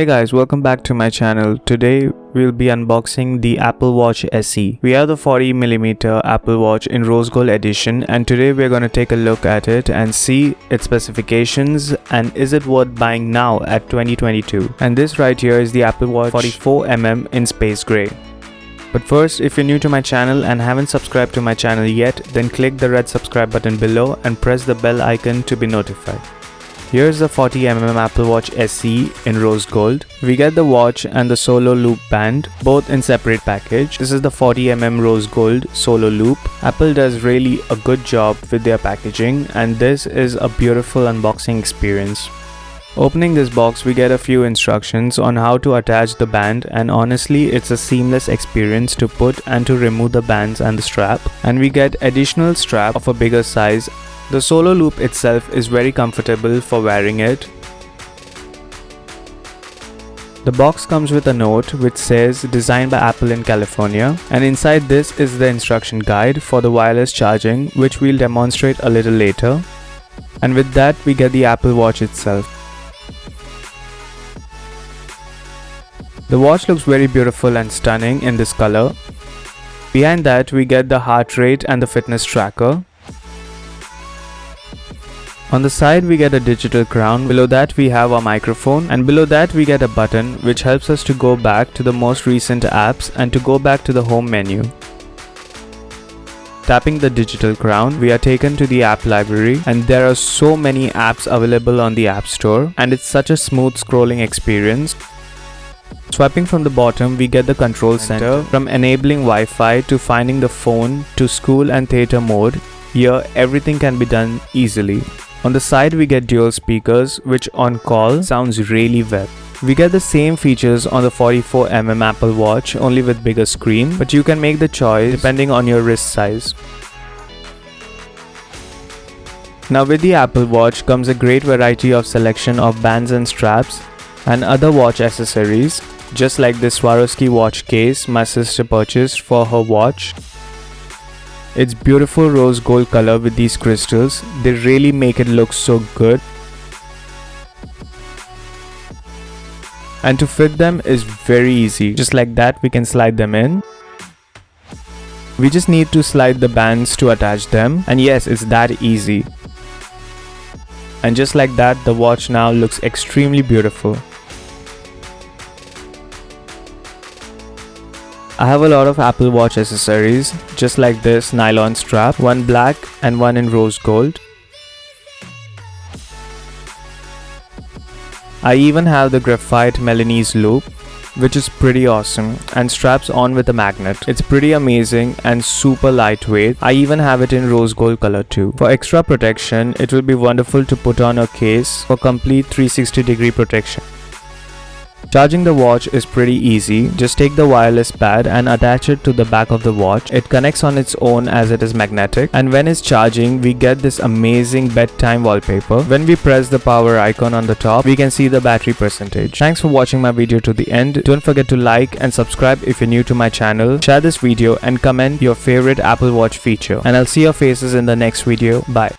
Hey guys, welcome back to my channel. Today we'll be unboxing the Apple Watch SE. We have the 40mm Apple Watch in rose gold edition, and today we're going to take a look at it and see its specifications and is it worth buying now at 2022. And this right here is the Apple Watch 44mm in space gray. But first, if you're new to my channel and haven't subscribed to my channel yet, then click the red subscribe button below and press the bell icon to be notified. Here's the 40mm Apple Watch SE in rose gold. We get the watch and the solo loop band, both in separate package. This is the 40mm rose gold solo loop. Apple does really a good job with their packaging, and this is a beautiful unboxing experience. Opening this box, we get a few instructions on how to attach the band, and honestly it's a seamless experience to put and to remove the bands and the strap. And we get additional strap of a bigger size. The solo loop itself is very comfortable for wearing it. The box comes with a note which says designed by Apple in California, and inside this is the instruction guide for the wireless charging, which we'll demonstrate a little later. And with that we get the Apple Watch itself. The watch looks very beautiful and stunning in this color. Behind that we get the heart rate and the fitness tracker. On the side we get a digital crown, below that we have our microphone, and below that we get a button which helps us to go back to the most recent apps and to go back to the home menu. Tapping the digital crown, we are taken to the app library, and there are so many apps available on the App Store, and it's such a smooth scrolling experience. Swiping from the bottom, we get the control center, from enabling Wi-Fi to finding the phone to school and theater mode. Here everything can be done easily. On the side we get dual speakers, which on call sounds really well. We get the same features on the 44mm Apple Watch, only with bigger screen, but you can make the choice depending on your wrist size. Now with the Apple Watch comes a great variety of selection of bands and straps and other watch accessories, just like this Swarovski watch case my sister purchased for her watch. It's beautiful rose gold color with these crystals. They really make it look so good. And to fit them is very easy. Just like that we can slide them in. We just need to slide the bands to attach them, and yes, it's that easy. And just like that the watch now looks extremely beautiful. I have a lot of Apple Watch accessories, just like this nylon strap, one black and one in rose gold. I even have the graphite Melanese loop, which is pretty awesome, and straps on with a magnet. It's pretty amazing and super lightweight. I even have it in rose gold color too. For extra protection, it will be wonderful to put on a case for complete 360-degree protection. Charging the watch is pretty easy. Just take the wireless pad and attach it to the back of the watch. It connects on its own as it is magnetic, and when it's charging we get this amazing bedtime wallpaper. When we press the power icon on the top, we can see the battery percentage. Thanks for watching my video to the end. Don't forget to like and subscribe if you're new to my channel. Share this video and comment your favorite Apple Watch feature, and I'll see your faces in the next video. Bye.